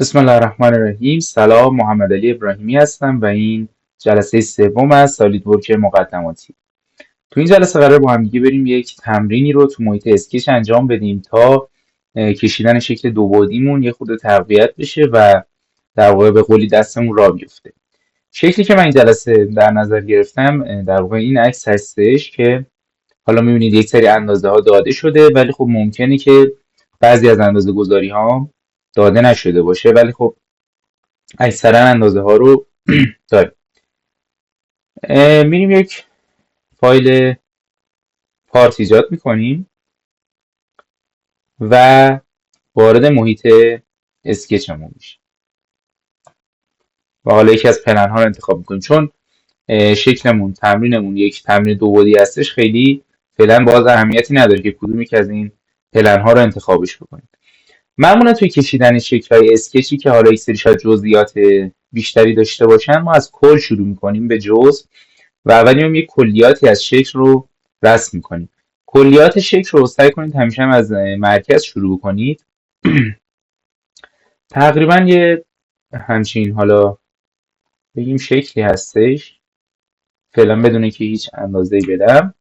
بسم الله الرحمن الرحیم. سلام، محمد علی ابراهیمی هستم و این جلسه سوم از سالیدورک مقدماتی. تو این جلسه قرار با هم دیگه بریم یک تمرینی رو تو محیط اسکچ انجام بدیم تا کشیدن شکل دو بعدیمون یه خورده تقویت بشه و در واقع به قولی دستمون راه بیفته. شکلی که من این جلسه در نظر گرفتم در واقع این عکس هستش که حالا می‌بینید یک سری اندازه ها داده شده، ولی خب ممکنه که بعضی از اندازه گذاری ها داده نشده باشه، ولی خب اکثرا اندازه ها رو داریم. میریم یک فایل پارت ایجاد میکنیم و وارد محیط اسکچمون میشیم و حالا یکی از پلن ها رو انتخاب میکنیم. چون شکلمون تمرینمون یک تمرین دو بعدی هستش، خیلی فعلا باز اهمیتی نداره که کدوم یک از این پلن ها رو انتخابش بکنیم. معمولا توی کشیدن شکل های اسکچی که حالا یک سری شاید جزئیات بیشتری داشته باشن، ما از کل شروع میکنیم به جزء و اول میایم یک کلیاتی از شکل رو رسم میکنیم. کلیات شکل رو سعی کنید همیشه هم از مرکز شروع کنید. تقریبا یه همچین حالا بگیم شکلی هستش، فعلا بدون که هیچ اندازه‌ای بدم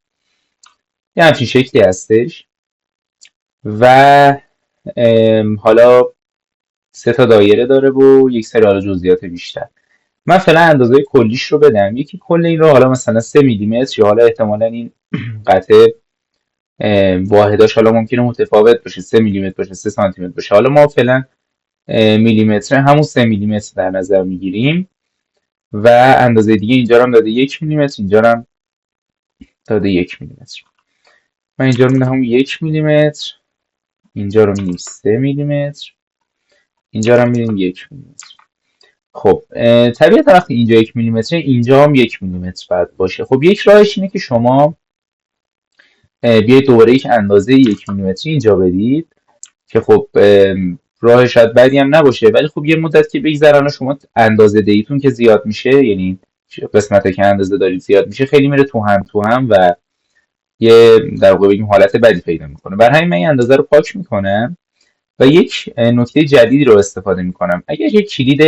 یه همچین شکلی هستش و حالا سه تا دایره داره و یک سری حالا جزئیات بیشتر. من فعلا اندازه کلیش رو بدم. یکی کل این رو حالا مثلا 3 میلیمتر، یا حالا احتمالا این قطعه واحداش حالا ممکنه متفاوت باشه، 3 میلیمتر باشه، 3 سانتی متر باشه. حالا ما فعلا میلیمتر همون 3 میلیمتر در نظر میگیریم و اندازه دیگه اینجا رو هم داده 1 میلیمتر، اینجا رو هم داده 1 میلیمتر. من اینجا رو میدم 1 میلیمتر، اینجا رو میدیم 3 میلیمتر، اینجا رو هم میدیم 1 میلیمتر. خب طبیعتا وقتی اینجا 1 میلیمتر اینجا هم 1 میلیمتر باید باشه. خب یک راهش اینه که شما بیاید دوباره یک اندازه 1 میلیمتری اینجا بدید که خب راه شاید بدی هم نباشه، ولی خب یه مدت که بگذرن شما اندازه دیتون که زیاد میشه، یعنی قسمت که اندازه دارید زیاد میشه، خیلی میره تو هم و یه در واقع بگیم حالت بدی پیدا میکنه. برای همین من این اندازه رو پاک میکنم و یک نکته جدیدی رو استفاده میکنم. اگر یک کلید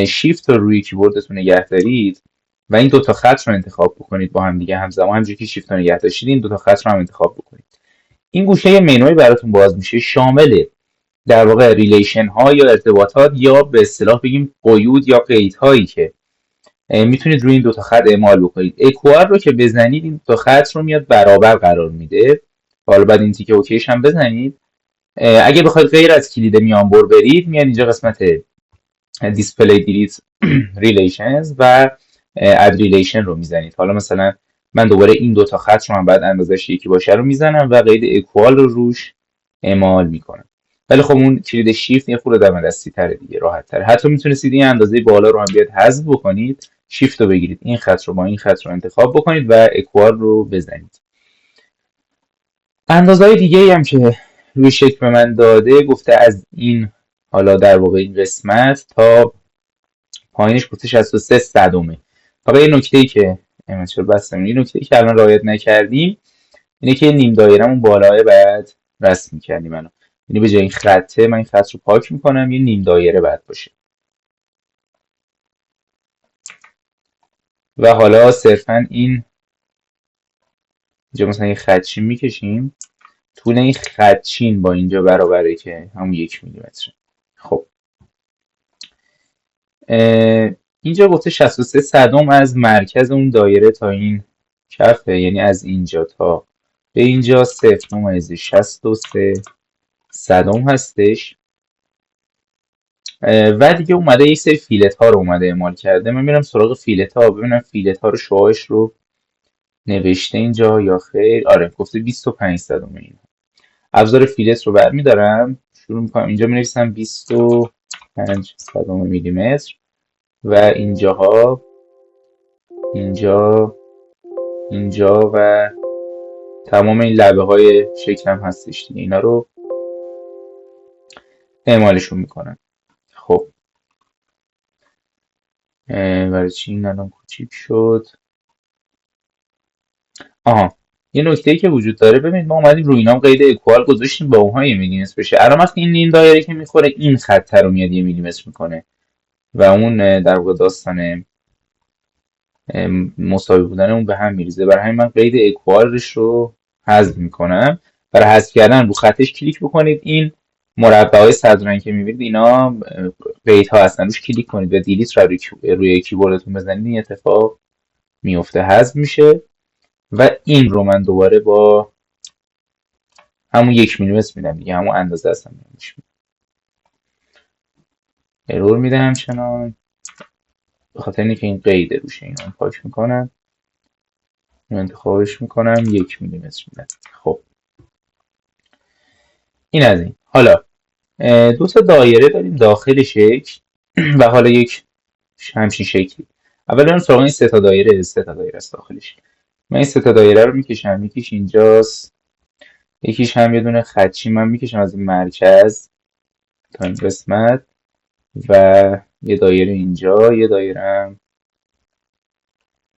شیفت رو روی کیبوردتون نگه دارید و این دوتا خط رو انتخاب بکنید با هم دیگه همزمان، همونجوری که شیفت رو نگه داشتید این دوتا خط رو هم انتخاب بکنید، این گوشه منوی براتون باز میشه، شامل در واقع ریلیشن ها یا ارتباطات یا به اصطلاح بگیم قیود یا قید هایی که میتونید روی این دو تا خط اعمال بکنید. اکوار رو که بزنید این دو خط رو میاد برابر قرار میده. حالا بعد این تیکه اوکیش هم بزنید. اگه بخواید غیر از کلید میانبر برید، میاد اینجا قسمت دیسپلی دیلیت ریلیشنز و اد ریلیشن رو میزنید. حالا مثلا من دوباره این دو تا خط رو من بعد اندازش یکی باشه رو میزنم و قید اکوال رو روش اعمال میکنم. ولی خب اون کلید شیفت یه خورده دم دستی تره دیگه، راحت تره. حتی میتونید این اندازه بالا رو هم بیاد حذف بکنید، شیفت رو بگیرید، این خط رو با این خط رو انتخاب بکنید و اکوال رو بزنید. اندازه‌های دیگه ای هم که روی شکل به من داده، گفته از این حالا در واقع این قسمت تا پایینش گفته 63 صدمه. فقط یه نکته‌ای که چرا بستم، یه نکته‌ای که الان رعایت نکردیم اینه که نیم دایره‌مون بالای بعد رسم می‌کردیم منو. یعنی به جای این خطه من این خط رو پاک می‌کنم، یه نیم دایره بعد باشه. و حالا صرفا این اینجا مثلا یه خدچین می‌کشیم، طول این خدچین با اینجا برابره که همون 1 میلیمتر. خب اینجا گفته 63 صدم از مرکز اون دایره تا این کفه، یعنی از اینجا تا به اینجا 0.63 صدم هستش. و دیگه اومده یک سری فیلت ها رو اومده اعمال کرده. من میرم سراغ فیلت ها ببینم فیلت ها رو شعاعش رو نوشته اینجا یا خیر. آره گفته 25 صدم. این ابزار فیلت رو برمیدارم، شروع میکنم اینجا مینویسم 25 صدم میلیمتر و اینجاها، اینجا، اینجا و تمام این لبه های شکلم هستش دیگه، اینا رو اعمالشون میکنم. خب برای چی این الان کوچیک شد؟ آها یه نکته‌ای که وجود داره، ببینید ما اومدیم روی اینام قید اکوال گذاشتیم با اونها یه میلیمتر بشه. الان وقتی این نیم دایره که میخوره این خط رو میاد یه میلیمتر میکنه و اون در واقع داستان مساوی بودن اون به هم میریزه. برای همین من قید اکوالش رو حذف میکنم. برای حذف کردن رو خطش کلیک بکنید، این مربعای صدرنگ که میبینید اینا قیدها هستن، روش کلیک کنید و دیلیت رو روی کیبوردتون بزنید، این اتفاق میفته، حذف میشه. و این رو من دوباره با همون 1 میلیمتر میدم دیگه، همون اندازه هستم ارور میده همچنان، به خاطر اینکه این قیده روشه. اینو پاک میکنم، انتخابش میکنم، 1 میلیمتر میدم. خب این از این. حالا دو تا دایره داریم داخل شکل و حالا یک همچین شکلی. اول بریم سراغ این سه تا دایره. سه تا دایره است داخلش. من این سه تا دایره رو میکشم، یکیش اینجاست، یکیش هم یه دونه خدچی من میکشم از این مرکز تا این قسمت، و یه دایره اینجا، یه دایره هم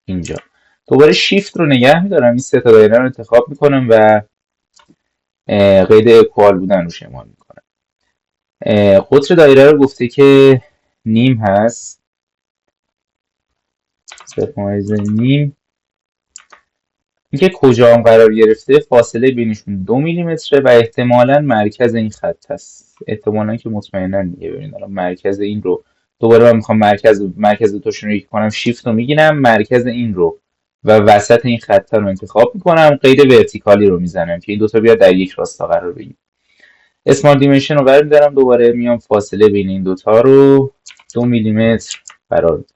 اینجا. دوباره شیفت رو نگه میدارم، این سه تا دایره رو انتخاب میکنم و قید اکوال بودن رو شمار میکنم. قطر دایره رو گفته که نیم هست، 0.5. اینکه کجا هم قرار گرفته، فاصله بینشون 2 میلیمتره و احتمالاً مرکز این خط هست. احتمالاً که مطمئنا دیگه. ببینید الان مرکز این رو دوباره من میخوام مرکز دو تاشون رو یکی کنم، شیفت رو میگیرم، مرکز این رو و وسط این خط رو انتخاب میکنم، قید ورتیکالی رو میزنم که این دوتا بیاد در یک راستا قرار بگیره. اسمال دیمنشن رو برمی‌دارم، دوباره میام فاصله بین این دوتا رو 2 میلیمتر قرار میدم.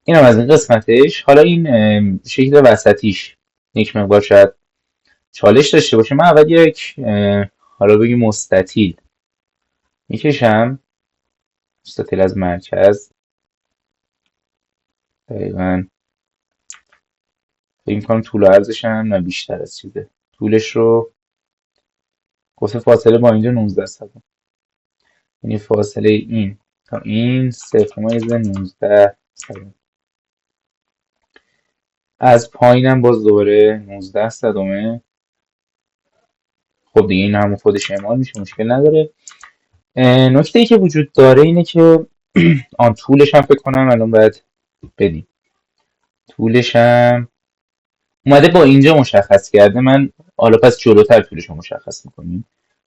اینم از این قسمتش. حالا این شکل وسطیش یک مقدار شاید چالش داشته باشه. من اول یک حالا بگیم مستطیل میکشم، مستطیل از مرکز دقیقا فکر می‌کنم طول و عرضش هم نه بیشتر از چیزه. طولش رو گفته فاصله با اینجا 19 سانتی، یعنی فاصله این تا این 0.19 سانتی. از پایینم باز دوباره 19 صدمه. خب دیگه این همون خودش اعمال میشه، مشکل نداره. نکته ای که وجود داره اینه که آن طولش هم فکر کنم الان باید بدیم. طولش هم اومده با اینجا مشخص کرده، من حالا پس جلوتر طولش رو مشخص میکنیم.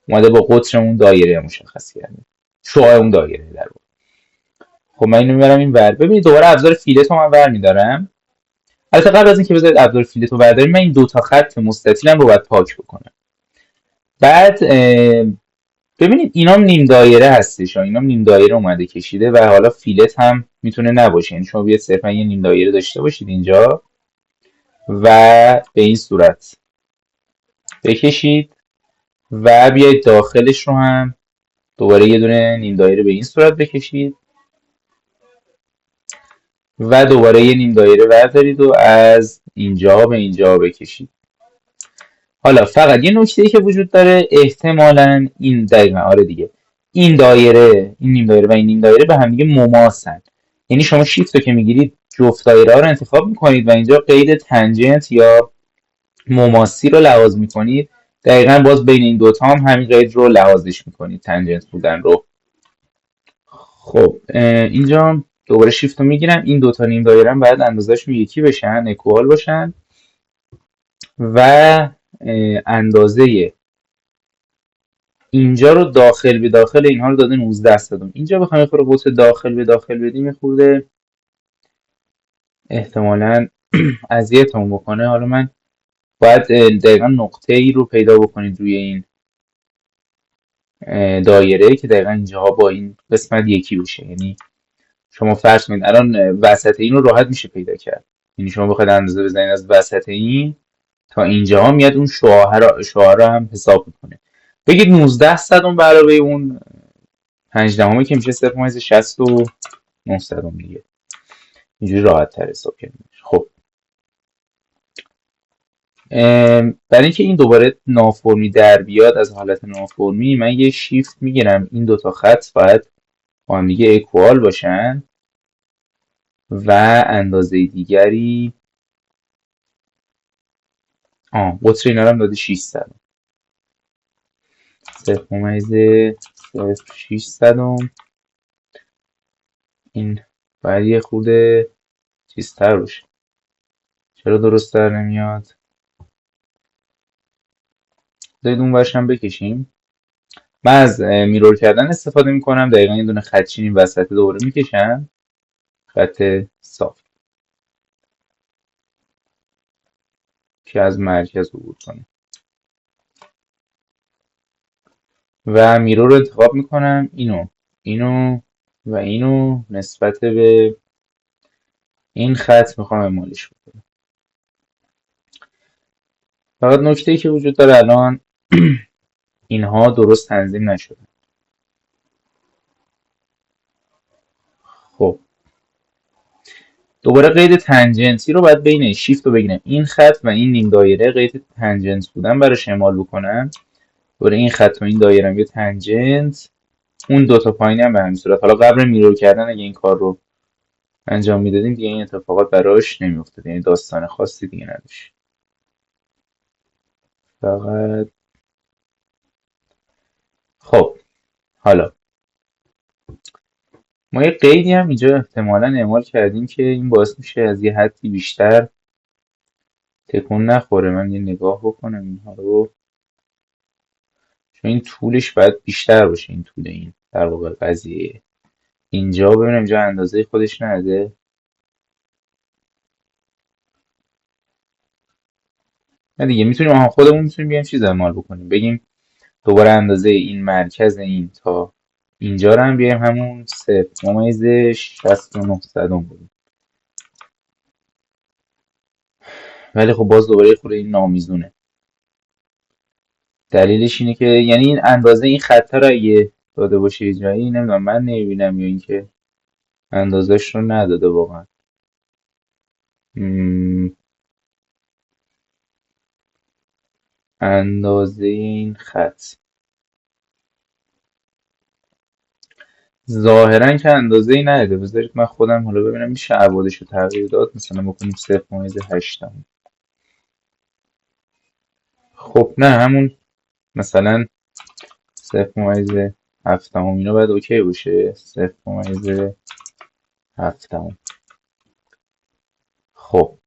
اومده با قطر اون دایره مشخص کرده، شعاع اون دایره در واقع. خب من اینو میبرم این ور. ببینید دوباره ابزار فیلت رو من ور میدارم. البته قبل از اینکه بذارید ابزار فیلت رو برداریم، من این دو تا خط مستطیلم رو باید پاک بکنم. بعد ببینید اینام نیم دایره هستش، اینام نیم دایره اومده کشیده و حالا فیلت هم میتونه نباشه، یعنی شما بیاید صرفا یه نیم دایره داشته باشید اینجا و به این صورت بکشید و بیاید داخلش رو هم دوباره یه دونه نیم دایره به این صورت بکشید و دوباره یه نیم دایره بردارید و از اینجا به اینجا بکشید. حالا فقط یه نکته ای که وجود داره، احتمالاً این دقیقاً آره دیگه، این دایره، این نیم دایره و این نیم دایره به هم دیگه مماسن. یعنی شما شیفت رو که میگیرید جفت دایره ها رو انتخاب میکنید و اینجا قید تنجنت یا مماسی رو لحاظ میکنید. دقیقاً باز بین این دوتا هم همین قید رو لحاظش میکنید، تنجنت بودن رو. خب اینجا دوباره شیفت رو میگیرم، این دوتا نیم دایره هم باید اندازه‌شون یکی بشن، اکوال باشن و اندازه اینجا رو داخل به داخل اینها رو داده 19 صدم. اینجا بخوایم خود قطر داخل به داخل بدیم میخورده احتمالاً اذیتمون بکنه. حالا من باید دقیقا نقطه ای رو پیدا بکنید روی این دایره که دقیقا اینجا با این قسمت یکی بشه. یعنی شما فرض کنید الان وسط این رو راحت میشه پیدا کرد، یعنی شما بخواید اندازه بزنید از وسط این تا اینجا میاد اون شعاع رو هم حساب میکنه. بگید 19 صدم به علاوه اون 5 دهمه که میشه 0.69 صدم دیگه. اینجوری راحت تر حساب کنیم. خب برای اینکه این دوباره نافرمی در بیاد از حالت نافرمی، من یه شیفت میگیرم، این دوتا خط باید با هم دیگه اکوال باشن و اندازه دیگری قطر اینا رو هم داده 600. 0.06. این باید یه خورده چیزتر باشه. چرا درست در نمیاد؟ بذارید اون ورش بکشیم. من از میرور کردن استفاده میکنم. دقیقا یه دونه خدچین این وسط دوباره میکشم، خط صاف که از مرکز عبور کنه و میرور رو انتخاب میکنم. اینو و اینو نسبت به این خط میخوام اعمالش بکنم. فقط نکته ای که وجود داره الان اینها درست تنظیم نشده. خب دوباره قید تنجنسی رو باید بین شیفت رو بگیرم این خط و این نیم دایره قید تنجنس بودن براش اعمال بکنم. دوباره این خط و این دایره هم یه تنجنت، اون دوتا پایینی هم به همین صورت. حالا قبل میرور کردن اگه این کار رو انجام میدادیم دیگه این اتفاقات براش نمیافتاد، یعنی داستان خاصی دیگه نداشت. فقط خب حالا ما یه قیدی هم اینجا احتمالاً اعمال کردیم که این باعث میشه از یه حدی بیشتر تکون نخوره. من یه نگاه بکنم اینها رو، چون این طولش باید بیشتر باشه. این طول این در واقع قضیه اینجا ببینم اینجا اندازه خودش نده. نه دیگه میتونیم خودمون میتونیم بیایم چیز اعمال بکنیم، بگیم دوباره اندازه این مرکز این تا اینجا رو هم بیایم همون 0.69 بودیم. ولی خب باز دوباره خود این نامیزونه. دلیلش اینه که یعنی این اندازه این خطه رو اگه داده باشه یه جایی، نمیدونم من نمیبینم یا اینکه اندازش رو نداده واقعا. اندازه این خط ظاهرا که اندازه ای نداده. بذارید من خودم حالا ببینم میشه ابعادش رو تغییر داد، مثلا بکنیم 0.8. خب نه همون مثلا 0.7 اینا باید اوکی باشه. 0.7. خب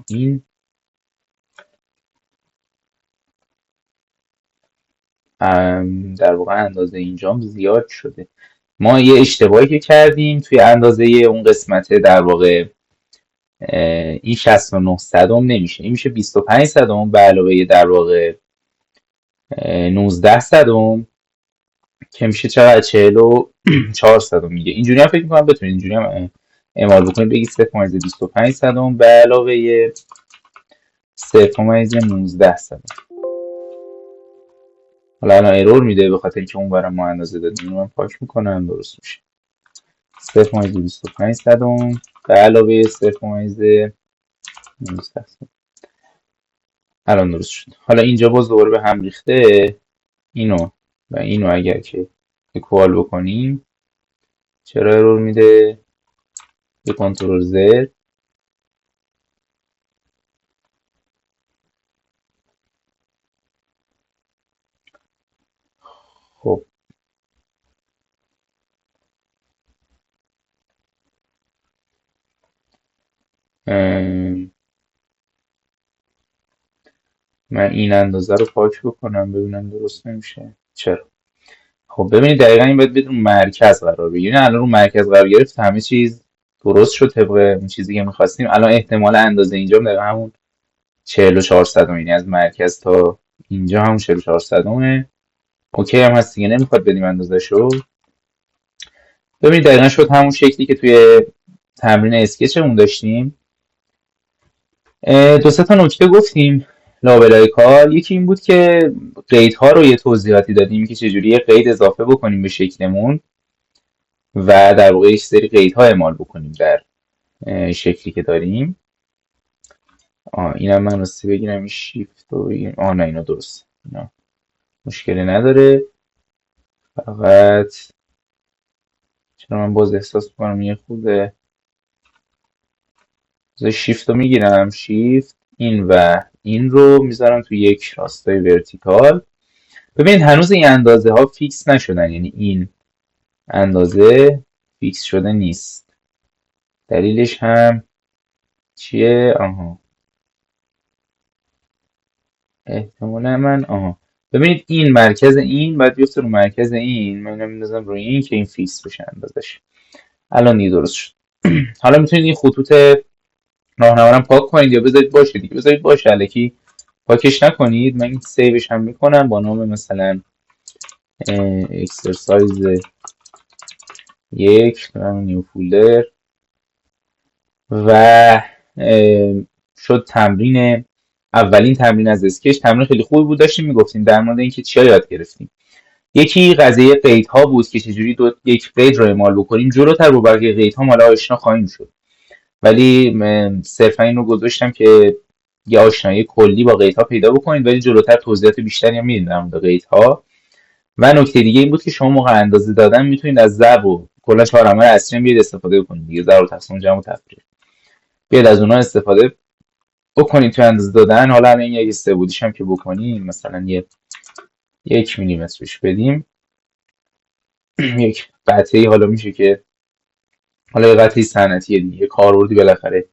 این در واقع اندازه اینجام زیاد شده. ما یه اشتباهی که کردیم توی اندازه اون قسمت در واقع این 69 صدم نمیشه، این میشه 25 صدم به علاوه در واقع 19 صدم که میشه چقدر 44 صدم میگه. اینجوری هم فکر میکنم بتونید اینجوری هم اعمال بکنید، بگید 0.25 صدم به علاوه 0.19 صدم. حالا الان ایرور میده به خاطر اینکه اون برای ما اندازه دادیم. اینو من پاک میکنم درست میشه. 0.25 صدم به علاوه 0.19 صدم. الان درست شد. حالا اینجا باز دوباره به هم ریخته. اینو و اینو اگر که اکوال بکنیم چرا ایرور میده؟ به کنترل زد. خب من این اندازه رو پاک بکنم ببینم درست نمیشه. چرا؟ خب ببینید دقیقا این باید بدون مرکز قرار بگیره. یعنی الان رو مرکز قرار گرفت همه چیز درست شد طبق اون چیزی که میخواستیم. الان احتمال اندازه اینجا دقیقا همون 44 صدم، یعنی از مرکز تا اینجا همون 44 صدمه. اوکی هم هست دیگه، نمیخواد بدیم اندازه شو. ببینید دقیقا شد همون شکلی که توی تمرین اسکچمون داشتیم. دو سه تا نکته گفتیم لابلای کار. یکی این بود که قیدها رو یه توضیحاتی دادیم که چجوری یه قید اضافه بکنیم به شکلمون و در واقع یک سری قیدها اعمال بکنیم در شکلی که داریم. اینم من راستی بگیرم این شیفت رو بگیرم. نه اینا درست، اینا مشکلی نداره. فقط چرا من باز احساس میکنم یه خود شیفت رو میگیرم، شیفت این و این رو میذارم تو یک راستای ورتیکال. ببینید هنوز این اندازه ها فیکس نشدن، یعنی این اندازه فیکس شده نیست. دلیلش هم چیه؟ آها، احتمالا ببینید این مرکز این باید بیفته رو مرکز این، من اینو میندازم روی این که این فیکس بشه اندازش. الان دیگه درست شد. حالا میتونید این خطوط راهنما رو پاک کنید یا بذارید باشه دیگه، بذارید باشه الکی پاکش نکنید. من این سیوش هم میکنم با نام مثلا اکسرسایز 1، دارم نیو فولدر و شد تمرین، اولین تمرین از اسکچ. تمرین خیلی خوبی بود، داشتیم میگفتیم در مورد اینکه چیا یاد گرفتیم. یکی قضیه قیدها بود که چجوری یک قید رو اعمال بکنیم. جلوتر با بقیه قیدها مالا آشنا خواهیم شد، ولی صرفا این رو گذاشتم که یه آشنایی کلی با قیدها پیدا بکنید، ولی جلوتر توضیحات بیشتری هم میدیم در مورد قیدها. و نکته دیگه این بود که شما موقع اندازه دادن میتونید از ضرب و کلا چهارم‌های اصلی هم بیاید استفاده کنید دیگه، ضرب و تقسیم و جمع و تفریق، بیاید از اونها استفاده بکنید تو اندازه دادن. حالا همین یک سه هم که بکنیم، مثلا یک میلیمتر بهش بدیم یک قطعه، حالا میشه که حالا یه قطعه صنعتیه دیگه، کاربردی بالاخره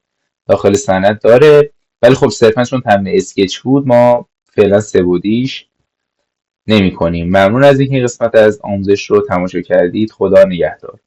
داخل صنعت داره. ولی خب صرفا چون تمرین اسکچ بود ما فعلا سه بعدیش نمی کنیم. ممنون از اینکه این قسمت از آموزش رو تماشا کردید. خدا نگهدار.